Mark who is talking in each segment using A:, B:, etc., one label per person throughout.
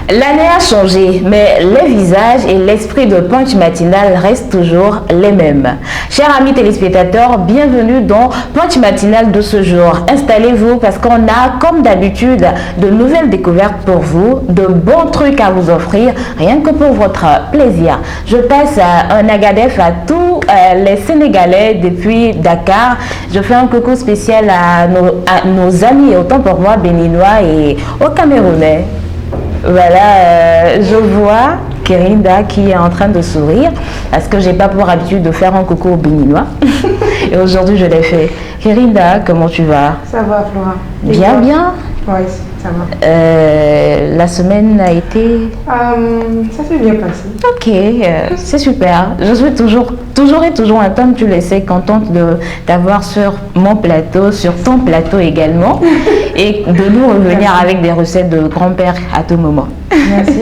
A: L'année a changé, mais les visages et l'esprit de Punch Matinal restent toujours les mêmes. Chers amis téléspectateurs, bienvenue dans Punch Matinal de ce jour. Installez-vous parce qu'on a, comme d'habitude, de nouvelles découvertes pour vous, de bons trucs à vous offrir, rien que pour votre plaisir. Je passe un agadef à tous les Sénégalais depuis Dakar. Je fais un coucou spécial à nos amis, autant pour moi, béninois et aux Camerounais. Voilà, je vois Kerinda qui est en train de sourire parce que j'ai pas pour habitude de faire un coucou au béninois. Et aujourd'hui, je l'ai fait. Kerinda, comment tu vas?
B: Ça va, Flora.
A: Bien, bien.
B: Oui, ça va.
A: La semaine a été...
B: Ça s'est bien passé.
A: Ok, c'est super. Je suis toujours un temps, tu le sais, contente de t'avoir sur mon plateau, sur ton plateau également, et de nous revenir avec des recettes de grand-père à tout moment.
B: Merci.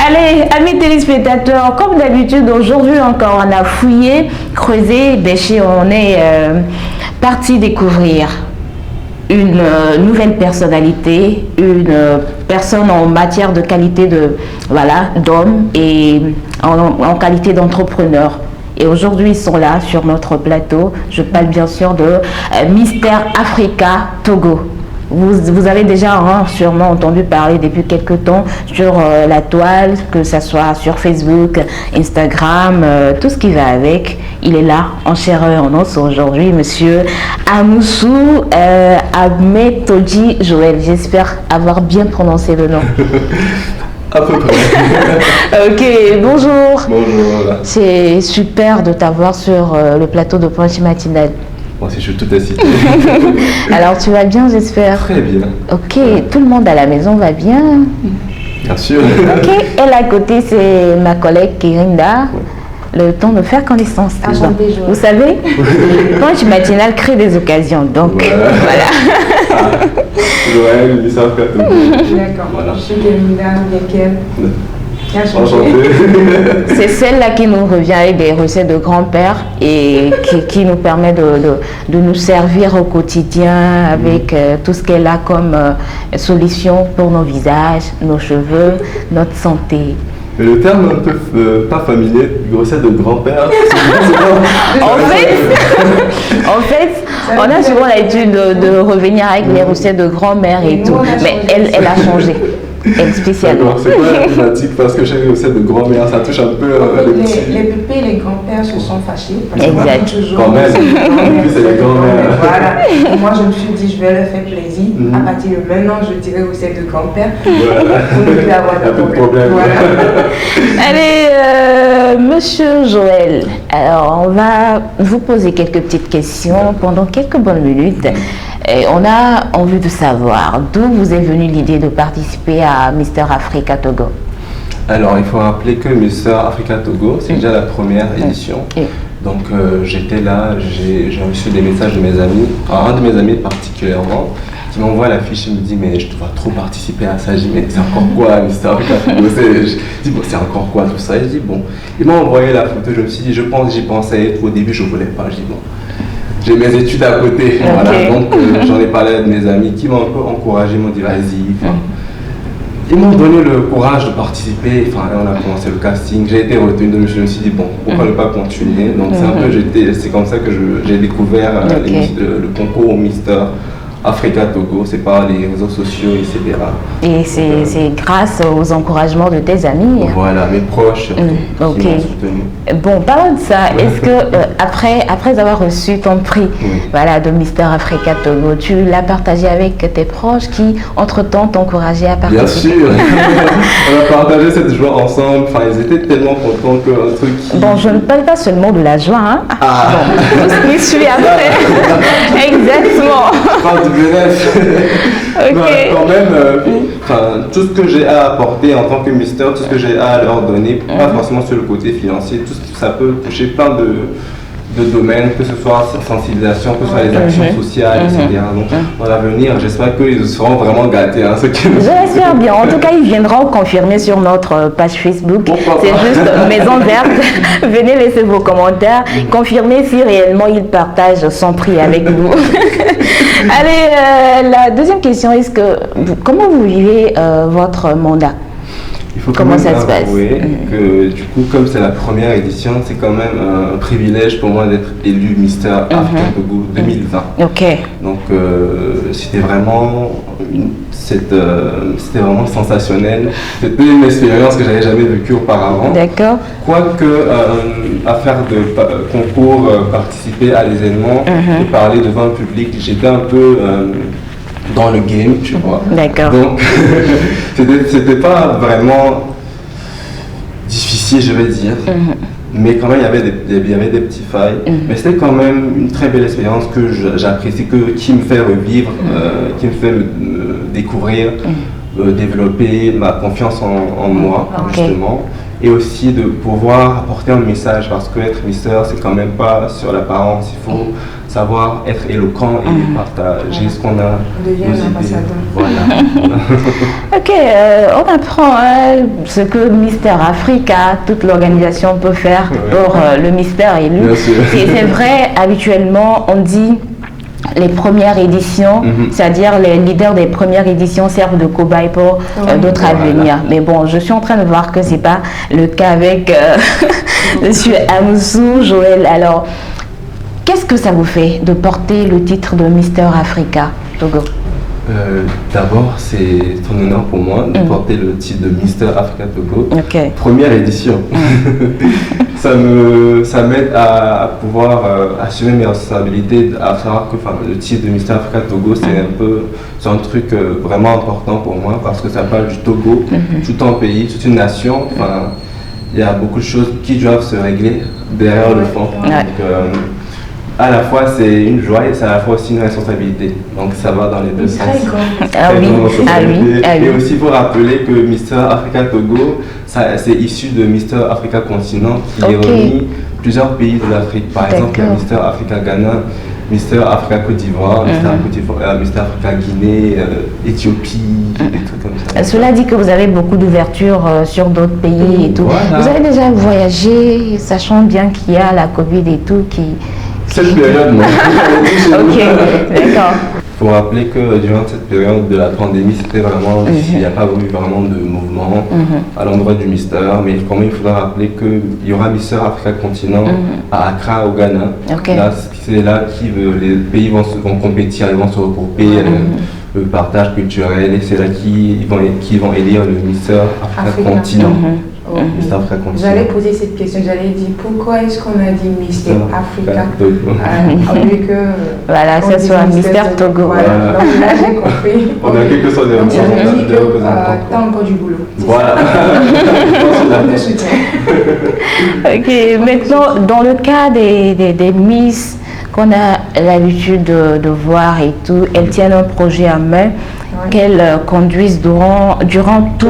A: Allez, amis téléspectateurs, comme d'habitude, aujourd'hui encore, on a fouillé, creusé, bêché, on est parti découvrir une nouvelle personnalité, une personne en matière de qualité d'homme et en qualité d'entrepreneur. Et aujourd'hui, ils sont là sur notre plateau. Je parle bien sûr de Mister Africa Togo. Vous avez déjà sûrement entendu parler depuis quelques temps sur la toile, que ce soit sur Facebook, Instagram, tout ce qui va avec. Il est là, en chair et en os aujourd'hui, monsieur Amoussou Ahmed Toji Joël. J'espère avoir bien prononcé le nom.
C: À peu près.
A: Ok, bonjour.
C: Bonjour.
A: C'est super de t'avoir sur le plateau de Punch Matinal.
C: Moi aussi, je suis tout excité.
A: Alors, tu vas bien, j'espère?
C: Très bien.
A: Ok, tout le monde à la maison va bien?
C: Bien sûr.
A: Ok, elle à côté, c'est ma collègue Kerinda.
C: Ouais.
A: Le temps de faire connaissance.
B: Enchantée, Joël.
A: Vous savez, Punch Matinal crée des occasions. Donc, voilà.
C: Joël, Mister Africa Togo.
B: D'accord.
C: Voilà.
B: Je suis Kerinda, Yekel.
C: Enchanté.
A: C'est celle-là qui nous revient avec des recettes de grand-père et qui nous permet de nous servir au quotidien avec tout ce qu'elle a comme solution pour nos visages, nos cheveux, notre santé.
C: Mais le terme un peu pas familier, recette de grand-père,
A: En fait, on a souvent l'habitude de revenir avec les recettes de grand-mère et tout, mais elle a changé. Elle spécialement.
C: c'est pas la thématique parce que j'ai les recettes de grand-mère, ça touche un peu les petits.
B: Les pépés et les grands-pères se sont fâchés. Parce
A: Exact.
B: que toujours
C: Quand même. En plus, c'est les grands-mères.
B: Voilà. Moi, je me suis dit, je vais leur faire plaisir. À partir de maintenant, je dirai recettes de grand-père.
C: Voilà.
B: Pour ne plus avoir
C: Il y a plus de problème.
B: Voilà.
A: Allez, monsieur Joël, alors on va vous poser quelques petites questions pendant quelques bonnes minutes. Et on a envie de savoir d'où vous est venue l'idée de participer à Mister Africa Togo.
C: Alors, il faut rappeler que Mister Africa Togo, c'est déjà la première édition. Donc, j'étais là, j'ai reçu des messages de mes amis, enfin, un de mes amis particulièrement, qui m'envoie l'affiche et me dit mais je dois trop participer à ça. Je dis mais c'est encore quoi Mister Africa Togo? Je dis bon c'est encore quoi tout ça? Je dis bon, il m'a envoyé la photo, je me suis dit j'y pensais, au début je voulais pas, je dis bon. J'ai mes études à côté, voilà, donc j'en ai parlé à mes amis qui m'ont un peu encouragé, m'ont dit vas-y. Ils m'ont donné le courage de participer, enfin on a commencé le casting, j'ai été retenu, donc je me suis dit bon, pourquoi ne pas continuer? Donc c'est comme ça que j'ai découvert le concours Mister Africa Togo, c'est par les réseaux sociaux, etc.
A: Et c'est grâce aux encouragements de tes amis.
C: Voilà, mes proches surtout, qui m'ont soutenu.
A: Bon, parlons de ça. Est-ce que après avoir reçu ton prix de Mister Africa Togo, tu l'as partagé avec tes proches qui, entre-temps, t'encourageaient à participer?
C: Bien sûr. On a partagé cette joie ensemble. Enfin, ils étaient tellement contents qu'un truc qui...
A: Bon, je ne parle pas seulement de la joie, hein.
C: Ah.
A: Bon, tout ce qui suit après. Exactement.
C: Je parle du bien-être.
A: Ok.
C: Non, quand même, tout ce que j'ai à apporter en tant que Mister, tout ce que j'ai à leur donner, pas forcément sur le côté financier, tout ça peut toucher plein de domaines, que ce soit sensibilisation, que ce soit les actions sociales, etc. Donc, dans l'avenir, j'espère qu'ils seront vraiment gâtés. Hein,
A: J'espère bien. En tout cas, ils viendront confirmer sur notre page Facebook. C'est juste Maison Verte. Venez laisser vos commentaires. Confirmez si réellement ils partagent son prix avec vous. Allez, la deuxième question, comment vous vivez votre mandat?
C: Il faut comment ça se passe que du coup, comme c'est la première édition, c'est quand même un privilège pour moi d'être élu Mister Africa Togo 2020.
A: Ok.
C: Donc c'était vraiment sensationnel. C'était une expérience que j'avais jamais vécue auparavant.
A: D'accord.
C: Quoique à faire de concours, participer à l'événement et parler devant le public, j'étais un peu dans le game, tu vois.
A: D'accord.
C: Donc, c'était pas vraiment difficile, je vais dire. Mais quand même, il y avait des petits failles. Mais c'était quand même une très belle expérience que j'apprécie, qui me fait revivre, qui me fait me découvrir, développer ma confiance en moi, justement. Et aussi de pouvoir apporter un message, parce que être Mister, c'est quand même pas sur l'apparence, il faut savoir être éloquent et partager ce qu'on a.
B: On devient un ambassadeur.
C: Voilà.
A: Ok, on apprend ce que Mister Africa, toute l'organisation peut faire pour le Mister élu. Et c'est vrai, habituellement, on dit les premières éditions, c'est-à-dire les leaders des premières éditions servent de cobaye pour d'autres à venir. Mais bon, je suis en train de voir que c'est pas le cas avec Monsieur Amoussou, Joël. Alors, qu'est-ce que ça vous fait de porter le titre de Mister Africa Togo?
C: D'abord, c'est un honneur pour moi de porter le titre de Mister Africa Togo. Première édition. Ça m'aide à pouvoir assumer mes responsabilités, à savoir que le titre de Mister Africa Togo, c'est un truc vraiment important pour moi parce que ça parle du Togo, tout un pays, toute une nation. Il y a beaucoup de choses qui doivent se régler derrière le fond. Donc, à la fois c'est une joie et c'est à la fois aussi une responsabilité. Donc ça va dans les deux sens. Et aussi il faut rappeler que Mister Africa Togo, c'est issu de Mister Africa Continent qui réunit plusieurs pays de l'Afrique. Par exemple, il y a Mister Africa Ghana, Mister Africa Côte d'Ivoire, Mister Africa Guinée, Éthiopie, des trucs comme ça.
A: Cela dit que vous avez beaucoup d'ouverture sur d'autres pays et tout. Vous avez déjà voyagé, sachant bien qu'il y a la Covid et tout
C: Cette période, non.
A: Ok, d'accord.
C: Il faut rappeler que durant cette période de la pandémie, c'était vraiment, il n'y a pas eu vraiment de mouvement à l'endroit du Mister, mais quand même il faudra rappeler qu'il y aura Mister Africa Continent à Accra au Ghana. Là, c'est là que les pays vont compétir, ils vont se regrouper, le partage culturel, et c'est là qu'ils vont élire le Mister Africa Continent.
B: J'allais poser cette question, j'allais dire pourquoi est-ce qu'on a dit Mister Africa au lieu que
A: voilà, ça soit Mister Togo.
B: Voilà. Donc là j'ai compris.
C: On a quelque chose de
B: représentatif. T'as encore du boulot.
C: Voilà.
A: Ok, maintenant dans le cas des Miss qu'on a l'habitude de voir et tout, elles tiennent un projet en main qu'elles conduisent durant tout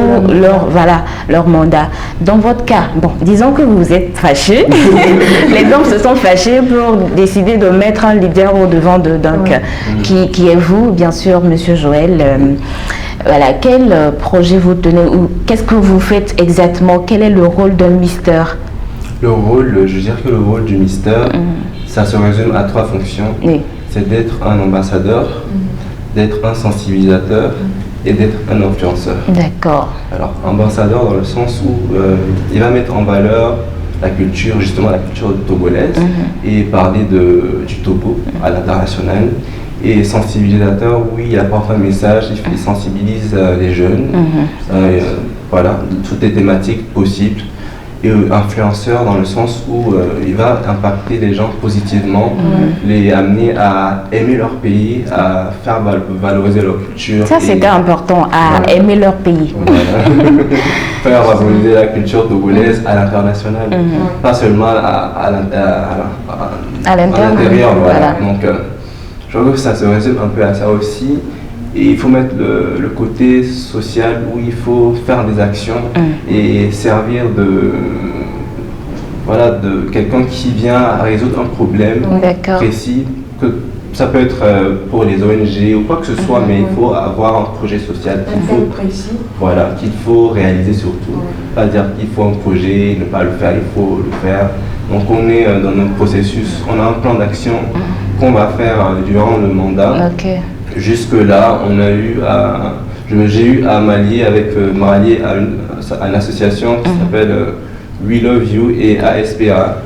A: leur mandat. Dans votre cas, bon, disons que vous êtes fâchés, les hommes se sont fâchés pour décider de mettre un leader au devant qui est vous, bien sûr, Monsieur Joël. Voilà, quel projet vous tenez ou qu'est-ce que vous faites exactement? Quel est le rôle d'un Mister?
C: Je veux dire que le rôle du Mister, ça se résume à 3 fonctions. C'est d'être un ambassadeur, d'être un sensibilisateur et d'être un influenceur.
A: D'accord.
C: Alors, ambassadeur dans le sens où il va mettre en valeur la culture, justement la culture togolaise et parler du Togo à l'international. Et sensibilisateur, oui, il apporte un message, il sensibilise les jeunes, voilà, toutes les thématiques possibles. Et influenceur dans le sens où il va impacter les gens positivement, les amener à aimer leur pays, à faire valoriser leur culture.
A: Ça, c'était important, à aimer leur pays.
C: Voilà. Faire valoriser la culture togolaise à l'international, pas seulement à l'intérieur. Voilà. Donc, je crois que ça se résume un peu à ça aussi. Et il faut mettre le côté social où il faut faire des actions et servir voilà, de quelqu'un qui vient résoudre un problème précis, que ça peut être pour les ONG ou quoi que ce soit, mais il faut avoir un projet social qu'il faut réaliser surtout. Pas dire qu'il faut un projet, ne pas le faire, il faut le faire. Donc on est dans notre processus, on a un plan d'action qu'on va faire durant le mandat. Jusque-là, j'ai eu à m'allier à une association qui s'appelle We Love You et ASPA.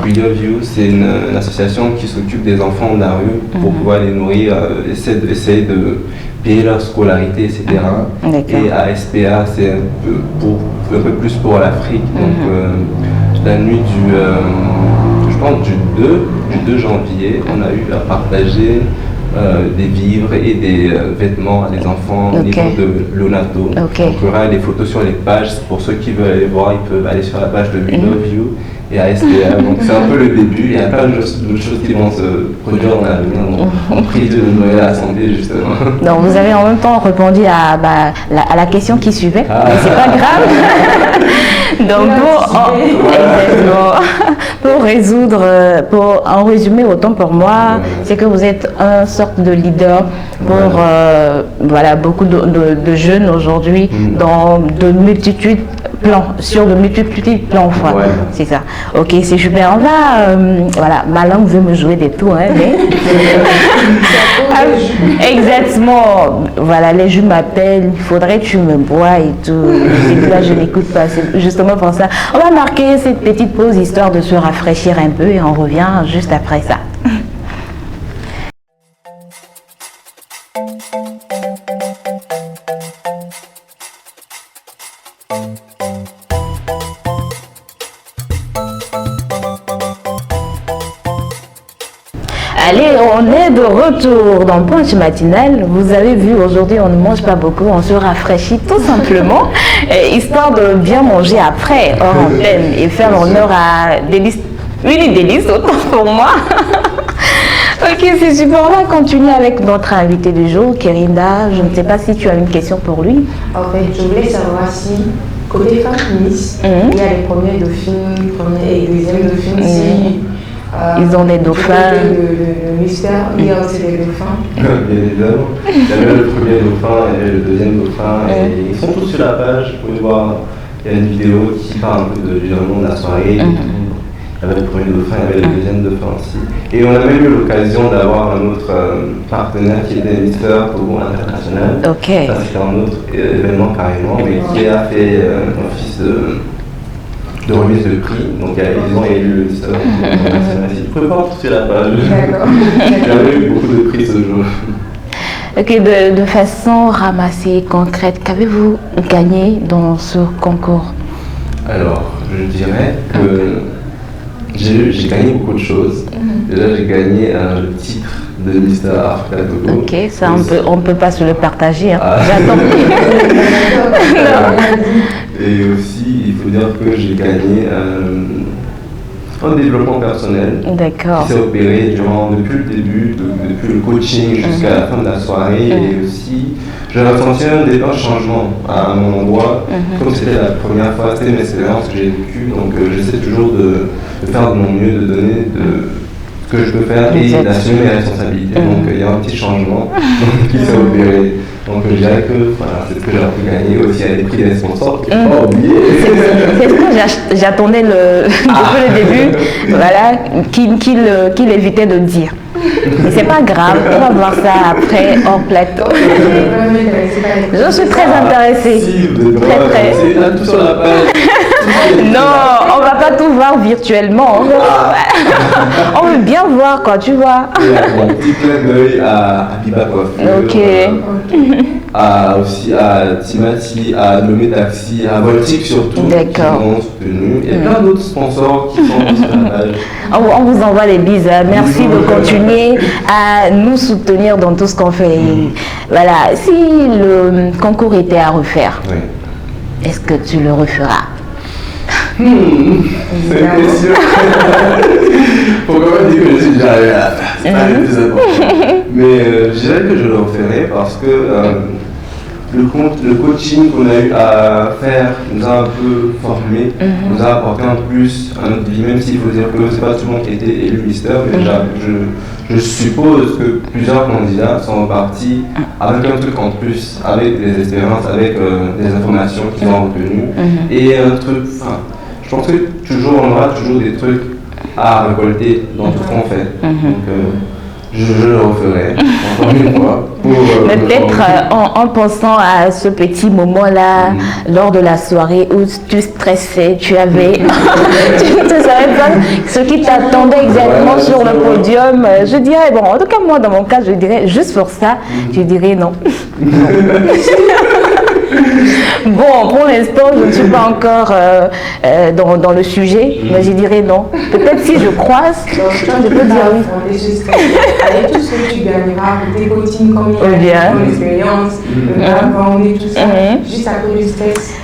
C: We Love You, c'est une association qui s'occupe des enfants de la rue pour pouvoir les nourrir, essayer de payer leur scolarité, etc. Et ASPA, c'est un peu plus pour l'Afrique. Donc la nuit je pense du 2 janvier, on a eu à partager des vivres et des vêtements à des enfants au niveau de l'ONATO. Donc il y aura des photos sur les pages. Pour ceux qui veulent aller voir, ils peuvent aller sur la page de We Love You et ASPA. Donc c'est un peu le début. Il y a plein de choses qui vont se produire dans l'avenir. Donc on prie de nous donner la santé justement.
A: Donc vous avez en même temps répondu à la question qui suivait. Mais c'est pas grave. Donc pour en résumer autant pour moi, c'est que vous êtes un sorte de leader pour beaucoup de jeunes aujourd'hui dans de multitudes plans, sur de multitudes plans. C'est ça. Ok, c'est super. On va, ma langue veut me jouer des tours, mais exactement. Voilà, les jeux m'appellent, il faudrait que tu me bois et tout. Et là, je n'écoute pas. C'est justement pour ça. On va marquer cette petite pause histoire de se rafraîchir un peu et on revient juste après ça. Allez, on est de retour dans le Punch matinal. Vous avez vu, aujourd'hui, on ne mange pas beaucoup, on se rafraîchit tout simplement, histoire de bien manger après, hors antenne, et faire l'honneur à Délice. Oui, Délice, autant pour moi. Ok, c'est super. On va continuer avec notre invité du jour, Kerinda. Je ne sais pas si tu as une question pour lui.
B: En fait, je voulais savoir si, côté féministe, il y a les premiers dauphines, premiers et deuxièmes dauphines,
A: ils ont des dauphins.
B: Le mystère, il y a aussi des dauphins.
C: Bien évidemment. Il y avait le premier dauphin et le deuxième dauphin. Et ils sont tous sur la page. Vous pouvez voir, il y a une vidéo qui parle un peu du déroulement de la soirée. Il y avait le premier dauphin, il y avait le deuxième dauphin aussi. Et on a même eu l'occasion d'avoir un autre partenaire qui était Mister Togo International. Ça, c'était un autre événement carrément, mais qui a fait office de remise de prix. Donc ils ont élu le Mister International. Vous pouvez voir tout sur la page. Il y avait eu beaucoup de prix ce jour.
A: Ok, de façon ramassée, concrète, qu'avez-vous gagné dans ce concours?
C: Alors, je dirais que j'ai gagné beaucoup de choses. Déjà, j'ai gagné le titre de Mister Africa Togo.
A: Ok, ça on peut pas se le partager. J'attends.
C: Et aussi, il faut dire que j'ai gagné un développement personnel qui s'est opéré depuis le début, depuis le coaching jusqu'à la fin de la soirée. Et aussi, j'ai ressenti un changement à mon endroit. Comme c'était la première fois, c'était une expérience que j'ai vécue. Donc j'essaie toujours de faire de mon mieux, de donner ce que je peux faire et d'assumer mes responsabilités. Donc il y a un petit changement qui s'est opéré. Donc je dirais que voilà, c'est ce que j'ai pu gagner aussi à des prix des sponsors, qu'il ne faut pas oublier.
A: C'est ce que j'attendais depuis le début, voilà, qu'il évitait de dire. Mais c'est pas grave, on va voir ça après hors plateau. Je suis très intéressée.
C: Très. Tout sur la page.
A: Non, on va pas tout voir virtuellement. On veut bien voir quoi, tu vois.
C: Un petit clin d'œil à Biba Coiffure. Aussi à Timati, à Nommé Taxi, à Voltic surtout, qui m'ont soutenu. Et plein d'autres sponsors qui sont sur la page.
A: On vous envoie des bises. Merci de continuer à nous soutenir dans tout ce qu'on fait. Voilà, si le concours était à refaire, est-ce que tu le referas?
C: C'est une question. Pourquoi pas dire que je suis déjà arrivé à la fin? C'est pas le plus important. Mais je dirais que je le referai parce que le coaching qu'on a eu à faire nous a un peu formé, nous a apporté un plus à notre vie, même s'il faut dire que c'est pas tout le monde qui a été élu ministère, mais je suppose que plusieurs candidats sont repartis avec un truc en plus, avec des expériences, avec des informations qu'ils ont retenues. Et un truc, je pense que toujours on aura toujours des trucs à récolter dans tout ce qu'on fait. Donc, je le referai encore une fois.
A: Mais peut-être en pensant à ce petit moment-là, lors de la soirée où tu stressais, tu avais. Tu ne savais pas ce qui t'attendait exactement sur le podium. Je dirais, bon, en tout cas, moi, dans mon cas, je dirais, juste pour ça, je dirais non. Bon, pour l'instant, je ne suis pas encore dans le sujet, mais je dirais non. Peut-être si je croise, je peux dire oui.
B: Avec tout ce que tu gagneras, tes coachings, comme il y a ton expérience, on est tout ça, juste à cause du stress.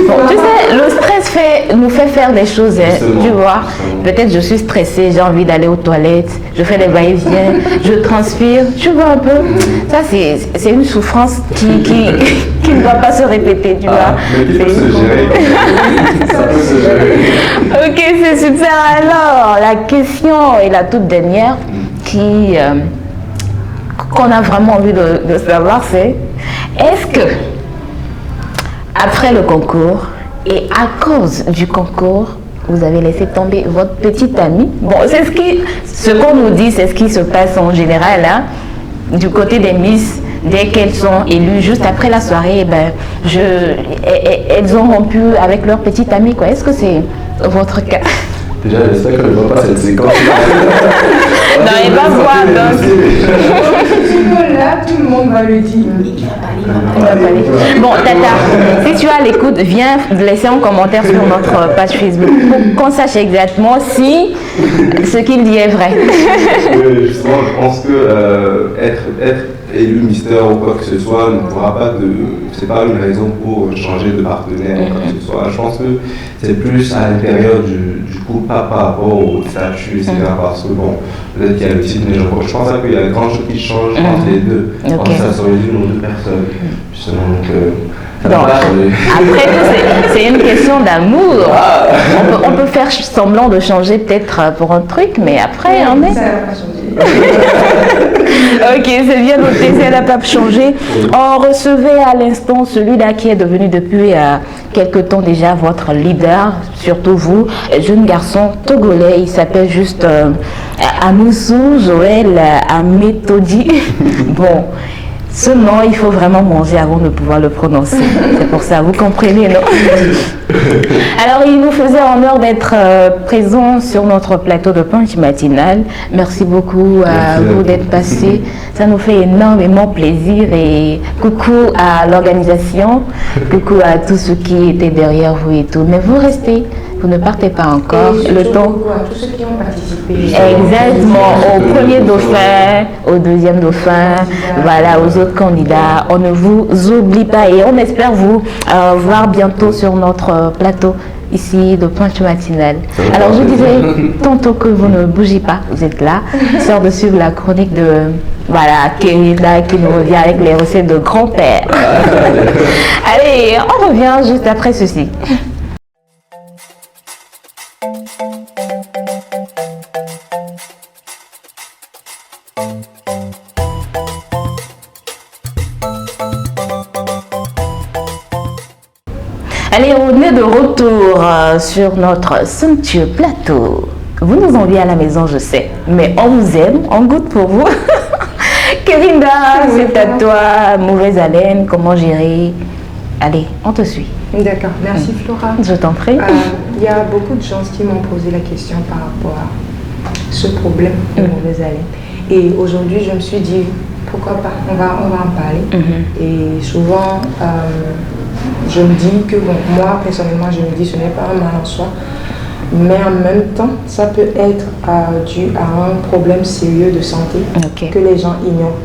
A: Bon, tu sais, le stress nous fait faire des choses, tu vois. Peut-être je suis stressée, j'ai envie d'aller aux toilettes, je fais des va-et-vient, je transpire, tu vois un peu. Ça, c'est une souffrance qui ne doit pas se répéter, tu vois.
C: Mais il faut se gérer. Ça peut se gérer.
A: Ok, c'est super. Alors, la question est la toute dernière qu'on a vraiment envie de savoir, c'est est-ce que après le concours et à cause du concours, vous avez laissé tomber votre petite amie? Bon, c'est ce qu'on nous dit, c'est ce qui se passe en général, hein, du côté des Miss. Dès qu'elles sont élues, juste après la soirée, elles ont rompu avec leur petite amie, quoi. Est-ce que c'est votre cas?
C: Déjà, j'espère qu'elle ne voit pas cette séquence.
A: Non, elle va voir, donc.
B: Là, tout le monde va le dire.
A: Bon, Tata, si tu as l'écoute, viens laisser un commentaire sur notre page Facebook pour qu'on sache exactement si ce qu'il dit est vrai.
C: Oui, justement, je pense que être élu mystère ou quoi que ce soit ne pourra pas c'est pas une raison pour changer de partenaire ou quoi que ce soit. Je pense que c'est plus à l'intérieur du couple, pas par rapport au statut, etc. Parce que bon, peut-être qu'il y a le titre, mais je pense qu'il y a grand chose qui change entre les deux. Je pense que ça serait une ou deux personnes. Justement, donc,
A: après tout, c'est une question d'amour. On peut faire semblant de changer peut-être pour un truc, mais après, on est...
B: Ça va pas changer.
A: Ok, c'est bien noté, ça n'a pas changé. On recevait à l'instant celui-là qui est devenu depuis quelque temps déjà votre leader, surtout vous, jeune garçon togolais, il s'appelle juste Amoussou Joël Amétodi. Bon. Ce nom, il faut vraiment manger avant de pouvoir le prononcer. C'est pour ça, vous comprenez, non? Alors, il nous faisait honneur d'être présent sur notre plateau de punch matinal. Merci beaucoup à vous d'être passé. Ça nous fait énormément plaisir. Et coucou à l'organisation, coucou à tous ceux qui étaient derrière vous et tout. Mais vous restez. Vous ne partez pas encore.
B: Le temps. Tous ceux qui ont participé.
A: Exactement. Au premier dauphin, au deuxième dauphin, voilà, aux autres candidats. On ne vous oublie pas et on espère vous voir bientôt sur notre plateau ici de Punch Matinal. Alors je disais tantôt que vous ne bougez pas, vous êtes là. Sort de suivre la chronique de Kérida qui nous revient avec les recettes de grand-père. Allez, on revient juste après ceci. Allez, on est de retour sur notre somptueux plateau. Vous nous enviez à la maison, je sais, mais on vous aime, on goûte pour vous. Kérida, c'est à toi, mauvaise haleine, comment gérer? Allez, on te suit.
B: D'accord, merci Flora.
A: Je t'en prie.
B: Il y a beaucoup de gens qui m'ont posé la question par rapport à ce problème de mauvaise haleine. Et aujourd'hui, je me suis dit, pourquoi pas, on va en parler. Et souvent, je me dis que, bon, moi, personnellement, je me dis ce n'est pas un mal en soi, mais en même temps, ça peut être dû à un problème sérieux de santé que les gens ignorent.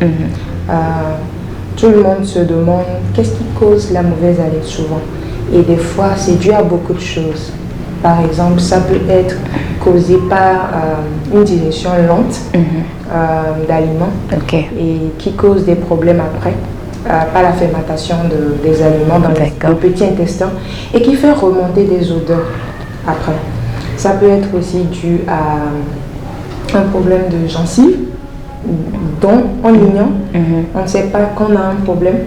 B: Tout le monde se demande qu'est-ce qui cause la mauvaise haleine souvent. Et des fois, c'est dû à beaucoup de choses. Par exemple, ça peut être causé par une digestion lente d'aliments et qui cause des problèmes après. pas la fermentation des aliments dans le petit intestin et qui fait remonter des odeurs après. Ça peut être aussi dû à un problème de gencive dont on ignore, on ne sait pas qu'on a un problème.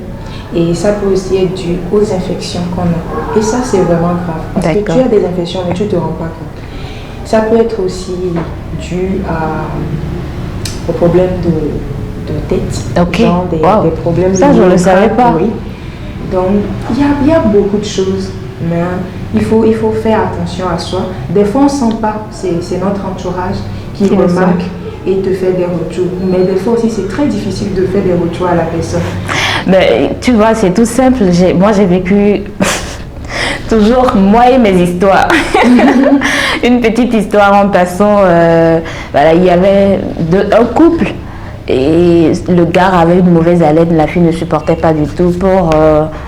B: Et ça peut aussi être dû aux infections qu'on a. Et ça, c'est vraiment grave. Parce que tu as des infections, mais tu ne te rends pas compte. Ça peut être aussi dû aux problèmes de tête. Genre des problèmes
A: ça, je ne le savais pas.
B: Oui. Donc, il y a beaucoup de choses. Mais il faut faire attention à soi. Des fois, on ne sent pas. C'est notre entourage qui remarque et te fait des retours. Mais des fois aussi, c'est très difficile de faire des retours à la personne.
A: Mais tu vois, c'est tout simple. Moi, j'ai vécu toujours moi et mes histoires. Une petite histoire en passant. Voilà, il y avait un couple et le gars avait une mauvaise haleine. La fille ne supportait pas du tout. Pour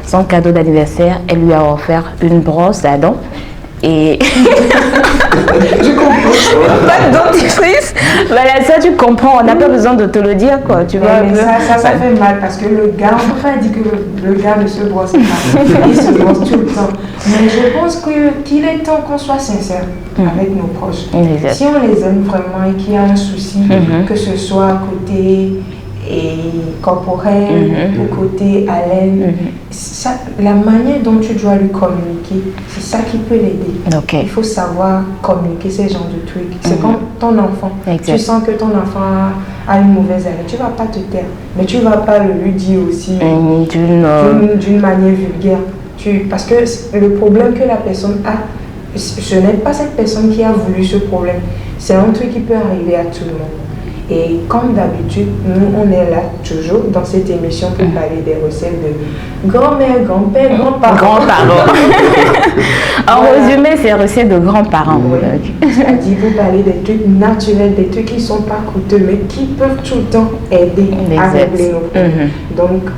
A: son cadeau d'anniversaire, elle lui a offert une brosse à dents. Et
B: je comprends.
A: Pas de dentifrice. Voilà, ça tu comprends, on n'a pas besoin de te le dire, quoi. Tu vois,
B: mais ça fait mal parce que le gars, on ne peut pas dire que le gars ne se brosse pas. Il se brosse tout le temps. Mais je pense qu'il est temps qu'on soit sincère avec nos proches. Si on les aime vraiment et qu'il y a un souci, que ce soit côté corporel ou côté haleine, la manière dont tu dois lui communiquer, c'est ça qui peut l'aider. Il faut savoir communiquer ces genres de trucs. C'est comme ton enfant. Tu sens que ton enfant a une mauvaise haleine, tu ne vas pas te taire, mais tu ne vas pas le lui dire aussi d'une manière vulgaire. Parce que le problème que la personne a, ce n'est pas cette personne qui a voulu ce problème. C'est un truc qui peut arriver à tout le monde. Et comme d'habitude, nous, on est là toujours dans cette émission pour parler des recettes de grand-mère, grand-père, grands-parents.
A: En résumé, c'est recettes de grands-parents.
B: C'est-à-dire pour parler des trucs naturels, des trucs qui ne sont pas coûteux, mais qui peuvent tout le temps aider à régler nos problèmes. Donc,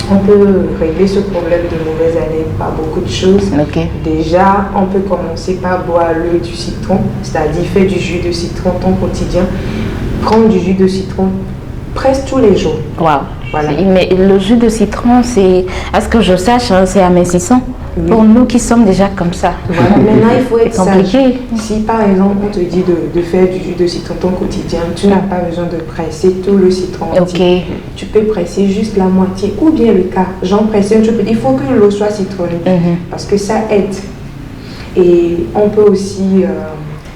B: on peut régler ce problème de mauvaise haleine par beaucoup de choses. Déjà, on peut commencer par boire l'eau du citron, c'est-à-dire faire du jus de citron ton quotidien. Prendre du jus de citron presque tous les jours.
A: Voilà. Mais le jus de citron, c'est, à ce que je sache, c'est amincissant. Pour nous qui sommes déjà comme ça.
B: Voilà. Maintenant, il faut être sage. Si par exemple, on te dit de faire du jus de citron ton quotidien, tu n'as pas besoin de presser tout le citron. Tu peux presser juste la moitié ou bien le quart. J'en presse un petit peu. Il faut que l'eau soit citronnée parce que ça aide. Et on peut aussi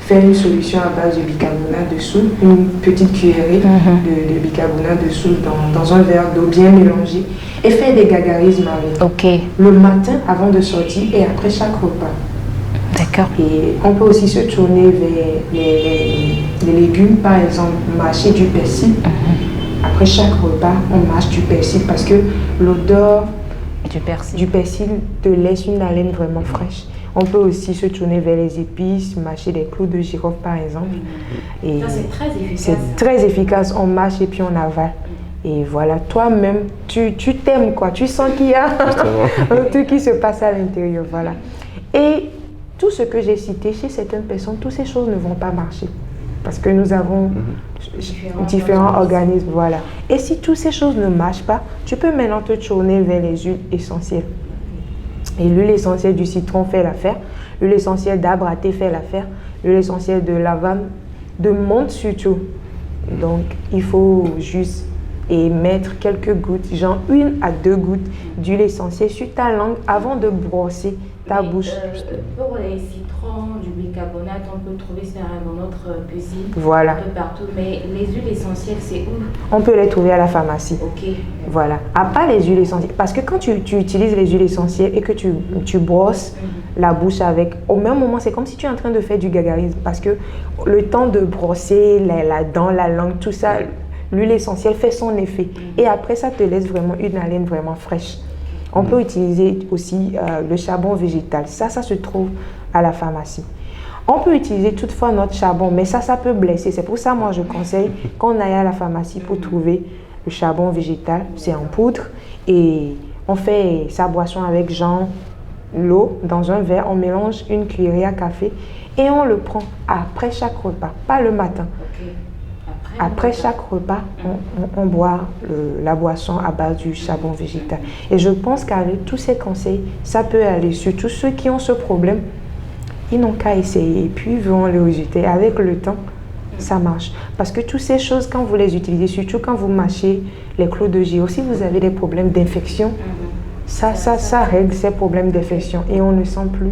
B: faire une solution à base de bicarbonate de soude, une petite cuillerée de bicarbonate de soude dans un verre d'eau bien mélangé et faire des gagarismes avec. Le matin avant de sortir et après chaque repas. Et on peut aussi se tourner vers les légumes, par exemple, mâcher du persil. Après chaque repas, on mâche du persil parce que l'odeur du persil te laisse une haleine vraiment fraîche. On peut aussi se tourner vers les épices, mâcher des clous de girofle par exemple.
D: Et ça, c'est très efficace.
B: C'est très efficace, on mâche et puis on avale. Et voilà, toi-même, tu t'aimes quoi, tu sens qu'il y a un truc qui se passe à l'intérieur, voilà. Et tout ce que j'ai cité chez certaines personnes, toutes ces choses ne vont pas marcher. Parce que nous avons différents organismes, voilà. Et si toutes ces choses ne marchent pas, tu peux maintenant te tourner vers les huiles essentielles. Et l'huile essentielle du citron fait l'affaire, l'huile essentielle d'arbre à thé fait l'affaire, l'huile essentielle de lavande, de menthe surtout. Donc, il faut juste mettre quelques gouttes, genre 1 à 2 gouttes d'huile essentielle sur ta langue avant de brosser ta bouche.
D: Pour les citrons, du bicarbonate, on peut trouver ça dans notre cuisine.
B: Voilà.
D: Un peu partout. Mais les huiles essentielles, c'est où?
B: On peut les trouver à la pharmacie. Voilà. À part les huiles essentielles. Parce que quand tu utilises les huiles essentielles et que tu brosses la bouche avec, au même moment, c'est comme si tu es en train de faire du gagarisme. Parce que le temps de brosser la dent, la langue, tout ça, l'huile essentielle fait son effet. Et après, ça te laisse vraiment une haleine vraiment fraîche. On peut utiliser aussi le charbon végétal. Ça se trouve à la pharmacie. On peut utiliser toutefois notre charbon, mais ça peut blesser. C'est pour ça, moi, je conseille qu'on aille à la pharmacie pour trouver le charbon végétal. C'est en poudre et on fait sa boisson avec genre l'eau dans un verre. On mélange une cuillerée à café et on le prend après chaque repas, pas le matin. Après chaque repas, on boit la boisson à base du charbon végétal. Et je pense qu'avec tous ces conseils, ça peut aller. Surtout ceux qui ont ce problème, ils n'ont qu'à essayer et puis ils verront le résultat. Avec le temps, ça marche. Parce que toutes ces choses, quand vous les utilisez, surtout quand vous mâchez les clous de gyro, si vous avez des problèmes d'infection, ça règle ces problèmes d'infection et on ne sent plus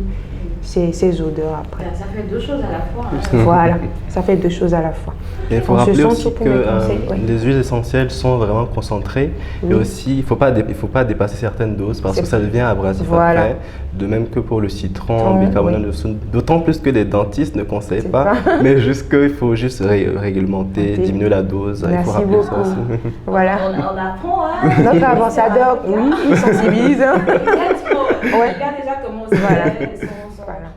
B: ces odeurs après.
D: Ça fait deux choses à la fois. Hein.
B: Voilà, ça fait deux choses à la fois.
E: Et il faut rappeler aussi que les huiles essentielles sont vraiment concentrées et aussi il ne faut pas dépasser certaines doses parce que ça devient abrasif après. De même que pour le citron, bicarbonate de soude, d'autant plus que les dentistes ne conseillent pas, mais juste qu'il faut juste réglementer, diminuer la dose.
B: Merci
E: il faut rappeler
B: beaucoup.
E: ça aussi.
B: Voilà.
D: On apprend, hein.
B: Notre ambassadeur, oui, il sensibilise.
D: Il a déjà commencé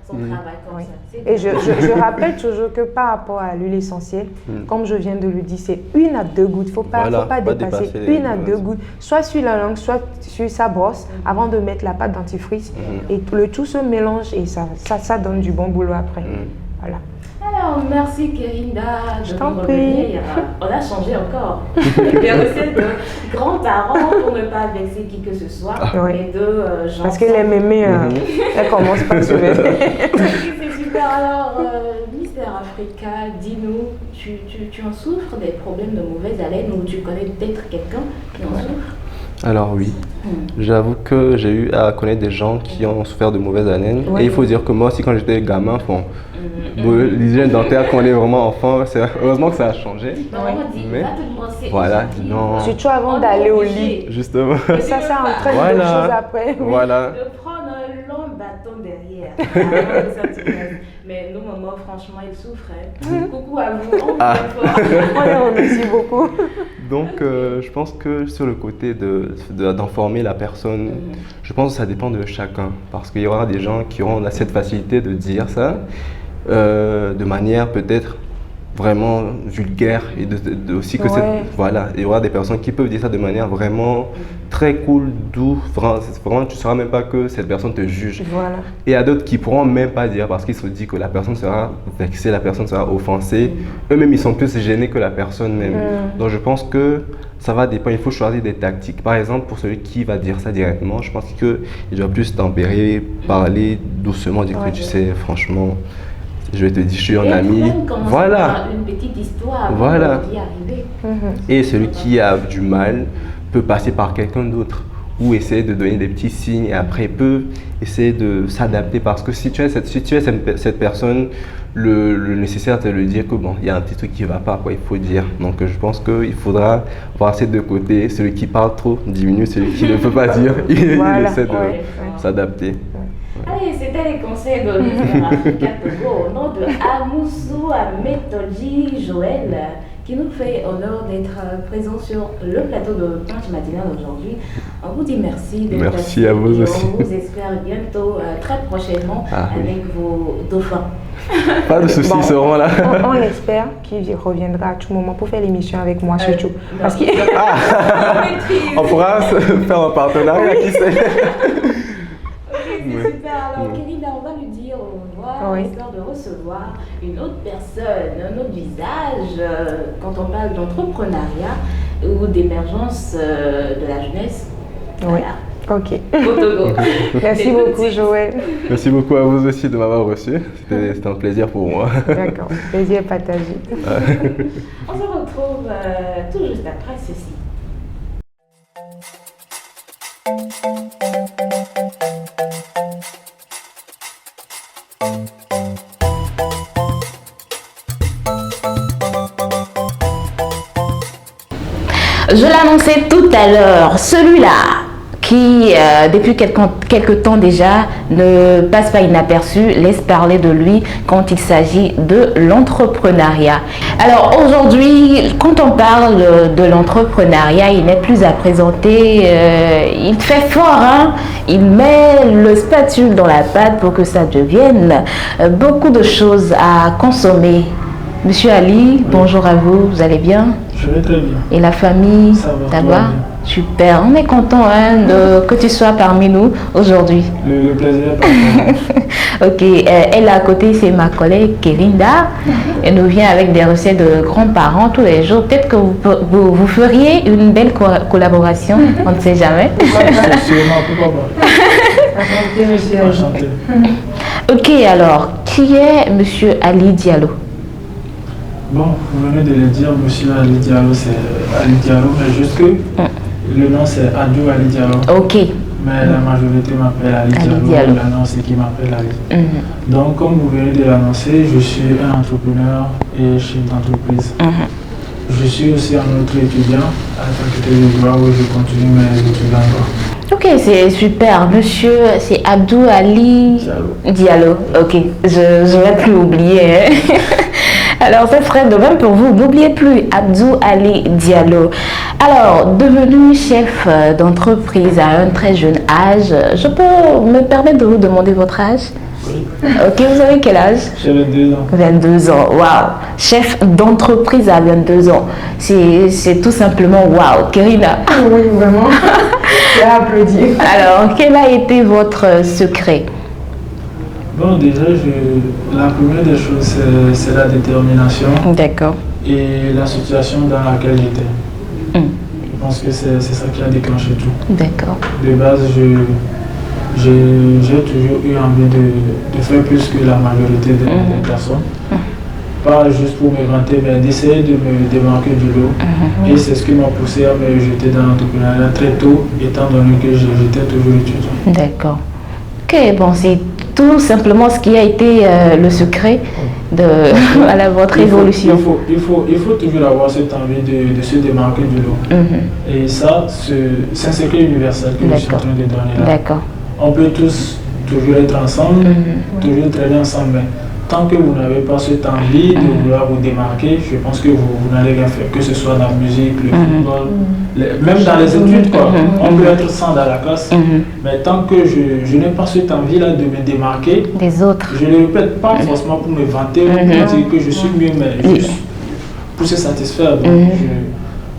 D: son travail comme ça.
B: Et je rappelle toujours que par rapport à l'huile essentielle, comme je viens de le dire, c'est 1 à 2 gouttes. Il ne faut pas dépasser 1 à 2 gouttes, soit sur la langue, soit sur sa brosse, avant de mettre la pâte dentifrice. Et le tout se mélange et ça donne du bon boulot après. Voilà.
D: Alors, merci Kérinda de
B: t'en
D: nous
B: prie.
D: revenir. On a changé encore. Il y a aussi de grands parents pour ne pas vexer qui que ce soit, mais de gens.
B: Parce que les mémés, elles commencent par se lever.
D: C'est super. Alors, Mister Africa, dis-nous, tu en souffres des problèmes de mauvaise haleine ou tu connais peut-être quelqu'un qui en souffre?
C: Alors oui, j'avoue que j'ai eu à connaître des gens qui ont souffert de mauvaise haleine. Et il faut dire que moi aussi quand j'étais gamin, l'hygiène dentaire quand on est vraiment enfant, heureusement que ça a changé.
D: Mais
C: voilà, non.
B: Surtout avant d'aller au lit.
C: Justement.
B: Ça entraîne d'autres choses après.
C: Voilà.
D: De prendre un long bâton derrière. Mais nos mamans, franchement, ils souffraient. Coucou à vous.
B: On les remercie beaucoup.
C: Donc, je pense que sur le côté d'informer la personne, je pense que ça dépend de chacun. Parce qu'il y aura des gens qui auront cette facilité de dire ça de manière peut-être vraiment vulgaire et aussi que voilà, il y aura des personnes qui peuvent dire ça de manière vraiment très cool, doux, vraiment tu ne sauras même pas que cette personne te juge.
B: Voilà.
C: Et il y a d'autres qui ne pourront même pas dire parce qu'ils se disent que la personne sera vexée, la personne sera offensée. Eux-mêmes ils sont plus gênés que la personne même. Donc je pense que ça va dépendre, il faut choisir des tactiques. Par exemple, pour celui qui va dire ça directement, je pense qu'il doit plus tempérer, parler doucement, dire que tu sais, franchement, je vais te dire, je suis un ami. Voilà.
D: Une petite histoire
C: voilà.
D: D'y arriver.
C: Et celui qui a du mal peut passer par quelqu'un d'autre ou essayer de donner des petits signes et après peut essayer de s'adapter parce que si tu es cette personne, le nécessaire c'est de lui dire que bon, il y a un petit truc qui ne va pas, quoi, il faut dire. Donc je pense qu'il faudra voir ces deux côtés. Celui qui parle trop diminue, celui qui ne peut pas dire, il essaie de s'adapter.
D: Allez, c'était les conseils de Mister Africa Togo au nom de Amoussou Ametodji Joël qui nous fait honneur d'être présent sur le plateau de Punch Matinal aujourd'hui. On vous dit merci.
C: Merci à vous aussi.
D: On vous espère bientôt, très prochainement, avec vos dauphins.
C: Pas de soucis, ils seront là.
B: On espère qu'il reviendra à tout moment pour faire l'émission avec moi surtout. Parce que
C: on pourra faire un partenariat, qui sait.
D: C'est super. Alors, Kérinda, on va lui dire au revoir, histoire de recevoir une autre personne, un autre visage, quand on parle d'entrepreneuriat ou d'émergence de la jeunesse. Voilà.
B: Ok.
D: Au Togo.
B: Merci beaucoup, Joël.
C: Merci beaucoup à vous aussi de m'avoir reçu. C'était un plaisir pour moi.
B: D'accord. Plaisir partagé.
D: On se retrouve tout juste après ceci.
A: Je l'annonçais tout à l'heure, celui-là qui, depuis quelque temps déjà, ne passe pas inaperçu, laisse parler de lui quand il s'agit de l'entrepreneuriat. Alors aujourd'hui, quand on parle de l'entrepreneuriat, il n'est plus à présenter, il fait fort, hein? Il met le spatule dans la pâte pour que ça devienne beaucoup de choses à consommer. Monsieur Ali, bonjour à vous, vous allez bien?
F: Je vais très bien.
A: Et la famille,
F: ça va?
A: Super, on est content que tu sois parmi nous aujourd'hui.
F: Le plaisir.
A: Ok, elle à côté, c'est ma collègue Kérinda. Elle nous vient avec des recettes de grands-parents tous les jours. Peut-être que vous feriez une belle collaboration, on ne sait jamais.
F: Enchanté.
A: Ok, alors, qui est Monsieur Ali Diallo?
F: Bon, vous venez de le dire, Monsieur Ali Diallo, c'est Ali Diallo, mais juste que le nom c'est Adou Ali Diallo.
A: Ok.
F: Mais la majorité m'appelle Ali Diallo, l'annonce qui m'appelle Ali. Donc, comme vous venez de l'annoncer, je suis un entrepreneur et chef d'entreprise. Je suis aussi un autre étudiant à la faculté de droit où je continue mes études en droit.
A: Ok, c'est super. Monsieur, c'est Abdou Ali Diallo. Ok, je ne vais plus oublier. Alors, ça serait de même pour vous. N'oubliez plus Abdou Ali Diallo. Alors, devenu chef d'entreprise à un très jeune âge, je peux me permettre de vous demander votre âge?
F: Oui.
A: Ok, vous avez quel âge?
F: J'ai 22 ans.
A: 22 ans, waouh! Chef d'entreprise à 22 ans. C'est tout simplement waouh. Kérina?
B: Oui, vraiment. J'ai applaudi.
A: Alors, quel a été votre secret?
F: Bon, déjà, la première des choses, c'est la détermination.
A: D'accord.
F: Et la situation dans laquelle j'étais. Je pense que c'est ça qui a déclenché tout.
A: D'accord.
F: De base, j'ai toujours eu envie de faire plus que la majorité des personnes. Pas juste pour me vanter, mais d'essayer de me démarquer du lot. Et c'est ce qui m'a poussé à me jeter dans l'entrepreneuriat très tôt, étant donné que j'étais toujours étudiant.
A: D'accord. Ok, bon, c'est tout simplement ce qui a été le secret de votre évolution.
F: Il faut toujours avoir cette envie de se démarquer du lot. Et ça, c'est un secret universel que je suis en train de donner là.
A: D'accord.
F: On peut tous toujours être ensemble, toujours travailler ensemble, mais tant que vous n'avez pas cette envie de vouloir vous démarquer, je pense que vous n'allez rien faire, que ce soit dans la musique, le football, même dans les études, quoi. On peut être 100 dans la classe, mais tant que je n'ai pas cette envie-là de me démarquer,
A: des autres.
F: Je ne le répète pas forcément pour me vanter, ou pour dire que je suis mieux, mais juste pour se satisfaire. Donc,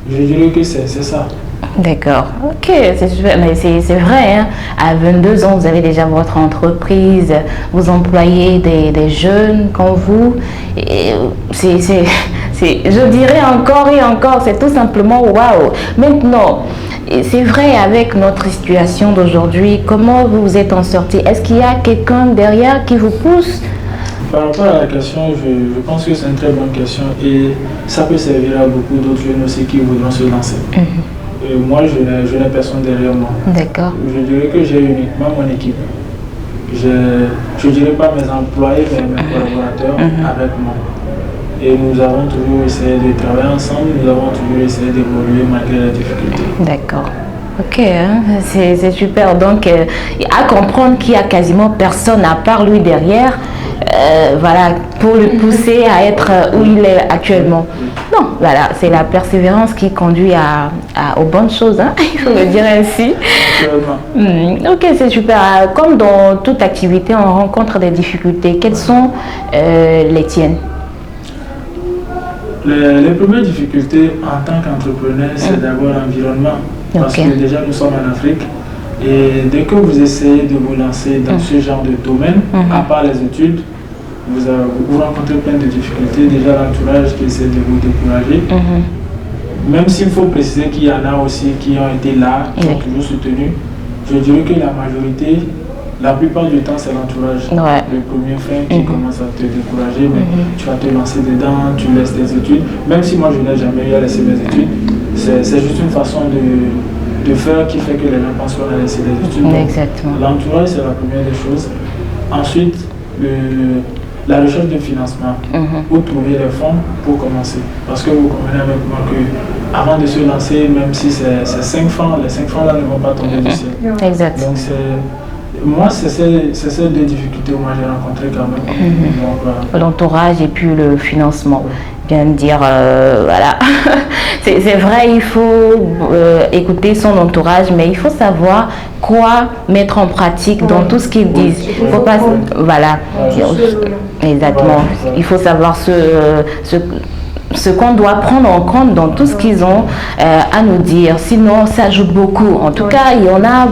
F: je dirais que c'est ça.
A: D'accord, ok, c'est super, mais c'est vrai, hein. À 22 ans, vous avez déjà votre entreprise, vous employez des jeunes comme vous, et je dirais encore et encore, c'est tout simplement waouh. Maintenant, c'est vrai avec notre situation d'aujourd'hui, comment vous vous êtes en sorti? Est-ce qu'il y a quelqu'un derrière qui vous pousse?
F: Par rapport à la question, je pense que c'est une très bonne question et ça peut servir à beaucoup d'autres jeunes aussi qui voudront se lancer. Et moi, je n'ai personne derrière moi.
A: D'accord.
F: Je dirais que j'ai uniquement mon équipe. Je ne dirais pas mes employés, mais mes collaborateurs avec moi. Et nous avons toujours essayé de travailler ensemble, nous avons toujours essayé d'évoluer malgré les difficultés.
A: D'accord. Ok, hein, c'est super. Donc, à comprendre qu'il n'y a quasiment personne à part lui derrière, voilà, pour le pousser à être où il est actuellement. Non, voilà, c'est la persévérance qui conduit aux bonnes choses, hein, il faut le dire ainsi. Ok, c'est super. Comme dans toute activité, on rencontre des difficultés. Quelles sont les tiennes?
F: Les premières difficultés en tant qu'entrepreneur, c'est d'abord l'environnement. Parce que déjà, nous sommes en Afrique. Et dès que vous essayez de vous lancer dans ce genre de domaine, à part les études, vous rencontrez plein de difficultés. Déjà, l'entourage qui essaie de vous décourager. Même s'il faut préciser qu'il y en a aussi qui ont été là, qui ont toujours soutenu. Je dirais que la majorité, la plupart du temps, c'est l'entourage. Le premier frein qui commence à te décourager, mais tu vas te lancer dedans, tu laisses tes études. Même si moi, je n'ai jamais eu à laisser mes études, c'est juste une façon de faire qui fait que les gens pensent qu'on a laissé les études.
A: Exactement.
F: L'entourage, c'est la première des choses. Ensuite, la recherche de financement, où trouver les fonds pour commencer. Parce que vous convenez avec moi qu'avant de se lancer, même si c'est 5 francs, les 5 francs là ne vont pas tomber du ciel.
A: Exact.
F: Donc moi, c'est ces deux difficultés que moi j'ai rencontrées quand même.
A: Voilà. L'entourage et puis le financement. Bien dire, voilà. C'est vrai, il faut écouter son entourage, mais il faut savoir quoi mettre en pratique dans tout ce qu'ils disent. Il faut pas, voilà. Exactement. Il faut savoir ce qu'on doit prendre en compte dans tout ce qu'ils ont à nous dire. Sinon, ça joue beaucoup. En tout cas, il y en a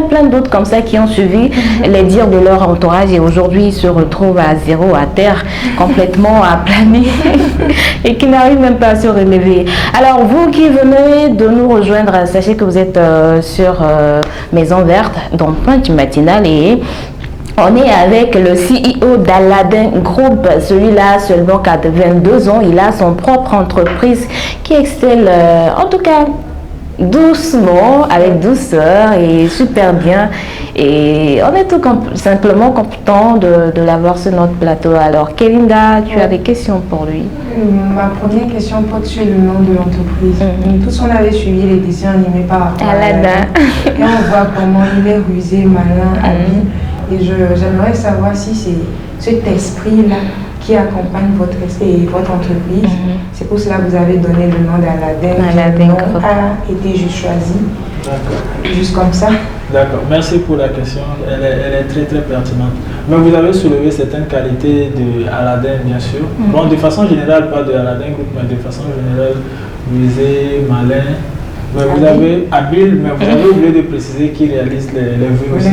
A: plein d'autres comme ça qui ont suivi les dires de leur entourage et aujourd'hui ils se retrouvent à zéro, à terre, complètement aplanis et qui n'arrivent même pas à se relever. Alors, vous qui venez de nous rejoindre, sachez que vous êtes sur Maison Verte, dans Punch Matinal et on est avec le CEO d'Aladin Group. Celui-là, seulement qu'à 22 ans, il a son propre entreprise qui excelle, en tout cas, doucement, avec douceur et super bien. Et on est tout simplement content de l'avoir sur notre plateau. Alors, Kelinda, tu as des questions pour lui?
B: Ma première question porte sur le nom de l'entreprise. Tous on avait suivi les dessins animés par rapport à
A: Aladin.
B: Et on voit comment il est rusé, malin, habile. Et j'aimerais savoir si c'est cet esprit-là qui accompagne votre entreprise. C'est pour cela que vous avez donné le nom d'Aladin. Le nom a été juste choisi. D'accord. Juste comme ça.
F: D'accord. Merci pour la question. Elle est très très pertinente. Mais vous avez soulevé certaines qualités d'Aladin, bien sûr. Bon, de façon générale, pas de Aladin Group, mais de façon générale, rusé, malin. Mais vous avez habile, mais vous avez oublié de préciser qui réalise les vœux aussi.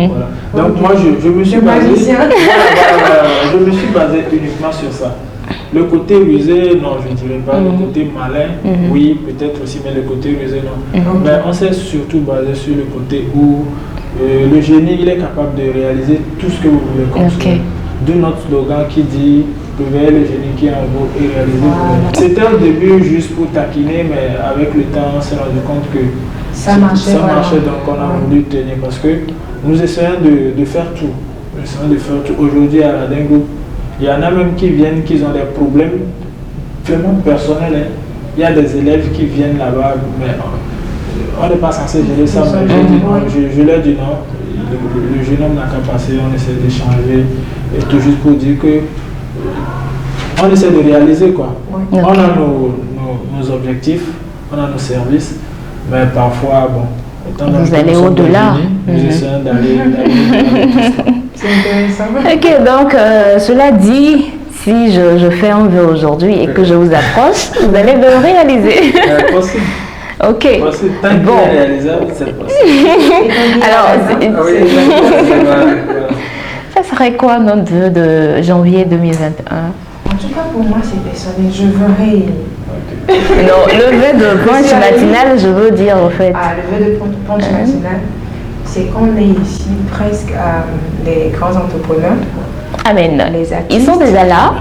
F: Voilà. Donc moi, je me suis basé, je me suis basé uniquement sur ça. Le côté rusé, non, je ne dirais pas. Le côté malin, oui, peut-être aussi, mais le côté rusé, non. Mais on s'est surtout basé sur le côté où le génie, il est capable de réaliser tout ce que vous voulez construire. D'où notre slogan qui dit réveiller le génie qui est en vous et réaliser vous-même. C'était au début juste pour taquiner, mais avec le temps, on s'est rendu compte que
B: ça marchait,
F: donc on a voulu tenir parce que nous essayons de faire tout. Nous essayons de faire tout. Aujourd'hui, à Aladin Group, il y en a même qui viennent, qui ont des problèmes vraiment personnels. Il y a des élèves qui viennent là-bas, mais on n'est pas censé gérer ça. Je leur dis non. Le jeune homme n'a qu'à passer, on essaie d'échanger et tout juste pour dire que on essaie de réaliser quoi. On a nos objectifs, on a nos services, mais parfois, bon,
A: vous allez au-delà.
F: Nous essayons d'aller
B: c'est intéressant.
A: Ok, donc cela dit, si je fais un vœu aujourd'hui et que je vous approche, vous allez le réaliser.
F: Possible.
A: Ok.
F: Bon. Réalisable, c'est possible.
A: Alors, ça serait quoi notre vœu de janvier 2021?
B: En tout cas, pour moi, c'est personnel. Je veux
A: Non, le vœu de Punch Matinal, je veux dire, en fait.
B: Ah, le vœu de Punch Matinal, c'est qu'on est ici presque les grands entrepreneurs.
A: Amen.
B: Les artistes,
A: ils sont déjà là.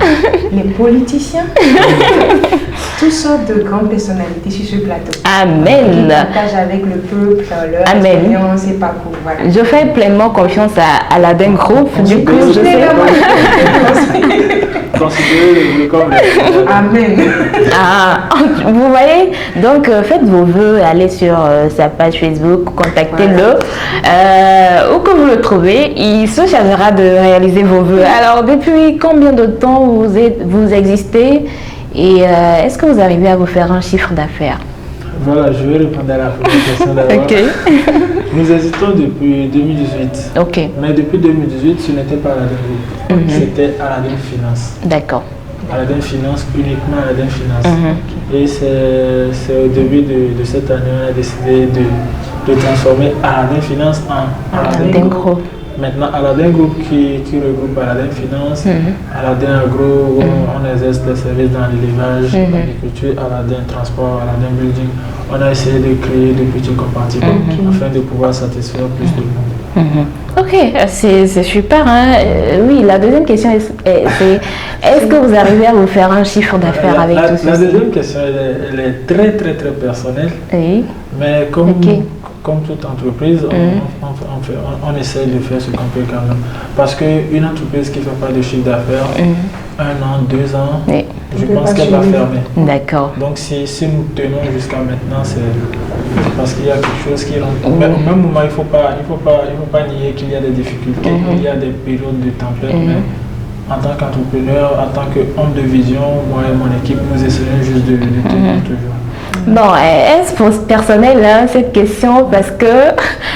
B: Les politiciens. Toutes sortes de grandes personnalités sur ce plateau.
A: Amen.
B: Qui partagent avec le peuple leur expérience et parcours. Voilà.
A: Je fais pleinement confiance à Aladin Group. Du coup, je sais.
F: Considérez-le comme
B: Amen.
A: Ah, vous voyez, donc faites vos vœux, allez sur sa page Facebook, contactez-le. Où que vous le trouvez, il se chargera de réaliser vos vœux. Alors, depuis combien de temps vous existez et est-ce que vous arrivez à vous faire un chiffre d'affaires?
F: Voilà, je vais répondre à la première question d'abord. Nous existons depuis 2018.
A: Ok.
F: Mais depuis 2018, ce n'était pas Aladin Group. C'était Aladin Finance.
A: D'accord.
F: Aladin Finance, uniquement Aladin Finance. Et c'est au début de cette année, on a décidé de transformer Aladin Finance en Aladin Group. Maintenant, Aladin Group qui regroupe Aladin Finance, Aladin Agro, où on exerce les services dans l'élevage, l'agriculture, Aladin Transport, Aladin Building. On a essayé de créer des petits compartiments afin de pouvoir satisfaire plus de monde.
A: Ok, c'est super. Hein? Oui, la deuxième question c'est est-ce que vous arrivez à vous faire un chiffre d'affaires avec tout ça?
F: La deuxième question, elle est très très très personnelle. Oui. Mais comme toute entreprise, on essaie de faire ce qu'on peut quand même. Parce qu'une entreprise qui ne fait pas de chiffre d'affaires, 1 an, 2 ans, je pense qu'elle va fermer.
A: D'accord.
F: Donc si nous tenons jusqu'à maintenant, c'est parce qu'il y a quelque chose qui rentre. Mais au même moment, il ne faut pas nier qu'il y a des difficultés, il y a des périodes de tempête. Mais en tant qu'entrepreneur, en tant qu'homme de vision, moi et mon équipe, nous essayons juste de tenir toujours.
A: Bon, est-ce personnel hein, cette question parce que,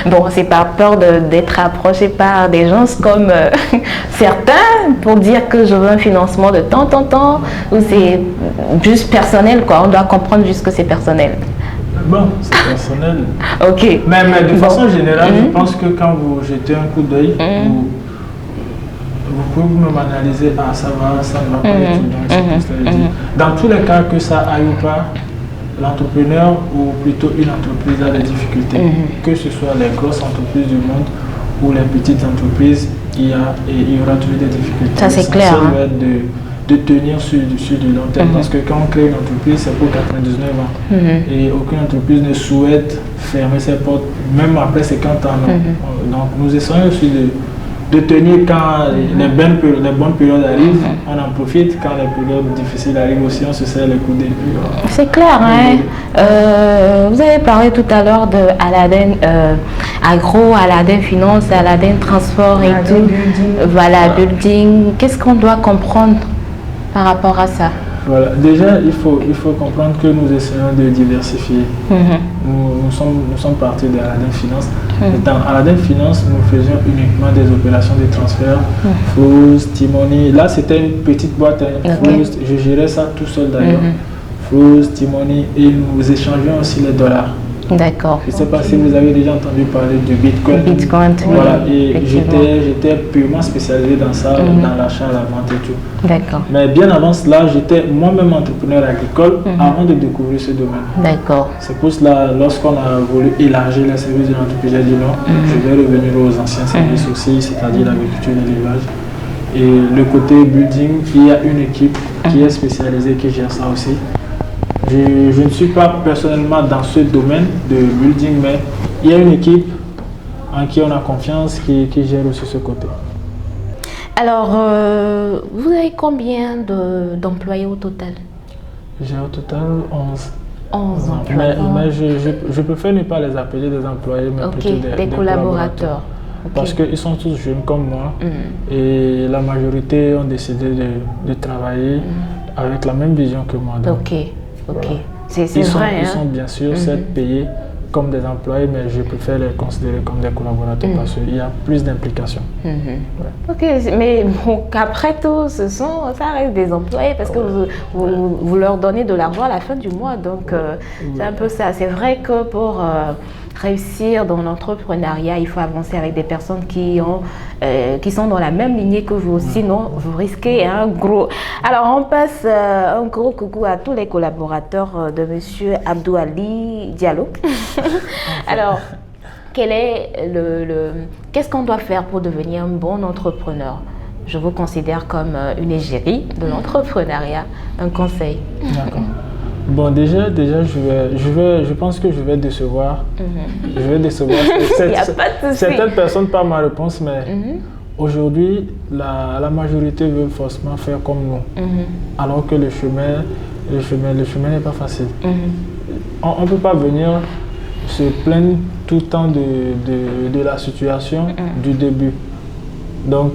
A: bon, c'est par peur d'être approché par des gens comme certains pour dire que je veux un financement de temps en temps ou c'est juste personnel quoi, on doit comprendre juste que c'est personnel.
F: Bon, c'est personnel.
A: Ok.
F: Mais de façon générale, je pense que quand vous jetez un coup d'œil, vous pouvez même analyser, ah ça va, ça ne va pas du tout. Dans tous les cas, que ça aille ou pas, l'entrepreneur ou plutôt une entreprise a des difficultés. Que ce soit les grosses entreprises du monde ou les petites entreprises, il y aura toujours des difficultés.
A: Ça c'est clair.
F: Hein. De tenir sur du long terme parce que quand on crée une entreprise, c'est pour 99 ans. Et aucune entreprise ne souhaite fermer ses portes, même après 50 ans. Donc nous essayons aussi de tenir quand les bonnes périodes arrivent, on en profite, quand les périodes difficiles arrivent aussi, on se serre les coudes.
A: C'est clair, hein? Vous avez parlé tout à l'heure de Aladdin Agro, Aladdin Finance, Aladdin Transport et tout. Building. Voilà, building. Qu'est-ce qu'on doit comprendre par rapport à ça?
F: Voilà. Déjà, il faut comprendre que nous essayons de diversifier. Nous sommes partis d'Aladdin Finance. Dans Aladdin Finance, nous faisions uniquement des opérations de transfert, Flows, T-Money. Là, c'était une petite boîte. Flows, je gérais ça tout seul d'ailleurs. Flows, T-Money, et nous échangeons aussi les dollars.
A: D'accord.
F: Je ne sais pas si vous avez déjà entendu parler du Bitcoin. Voilà, et j'étais purement spécialisé dans ça, dans l'achat, la vente et tout.
A: D'accord.
F: Mais bien avant cela, j'étais moi-même entrepreneur agricole avant de découvrir ce domaine.
A: D'accord.
F: C'est pour cela, lorsqu'on a voulu élargir les services de l'entreprise, j'ai dit non, je vais revenir aux anciens services aussi, c'est-à-dire l'agriculture et l'élevage. Et le côté building, il y a une équipe qui est spécialisée, qui gère ça aussi. Je ne suis pas personnellement dans ce domaine de building, mais il y a une équipe en qui on a confiance qui gère aussi ce côté.
A: Alors, vous avez combien d'employés au total?
F: J'ai au total 11.
A: 11 employés.
F: Mais je préfère ne pas les appeler des employés, mais plutôt des collaborateurs. Parce qu'ils sont tous jeunes comme moi et la majorité ont décidé de travailler avec la même vision que moi. Donc,
A: Ok,
F: voilà.
A: c'est vrai.
F: Ils sont bien sûr payés comme des employés, mais je préfère les considérer comme des collaborateurs parce qu'il y a plus d'implication.
A: Ok, mais bon, qu'après tout, ça reste des employés parce que vous leur donnez de l'argent à la fin du mois. Donc, c'est un peu ça. C'est vrai que pour réussir dans l'entrepreneuriat, il faut avancer avec des personnes qui sont dans la même lignée que vous. Sinon, vous risquez un gros... Alors, on passe un gros coucou à tous les collaborateurs de M. Abdou Ali Diallo. Alors, qu'est-ce qu'on doit faire pour devenir un bon entrepreneur? Je vous considère comme une égérie de l'entrepreneuriat. Un conseil.
F: D'accord. Bon, déjà, je pense que je vais décevoir. Je vais décevoir certaines personnes par ma réponse, mais aujourd'hui, la majorité veut forcément faire comme nous. Alors que le chemin n'est pas facile. On ne peut pas venir se plaindre tout le temps de la situation du début. Donc,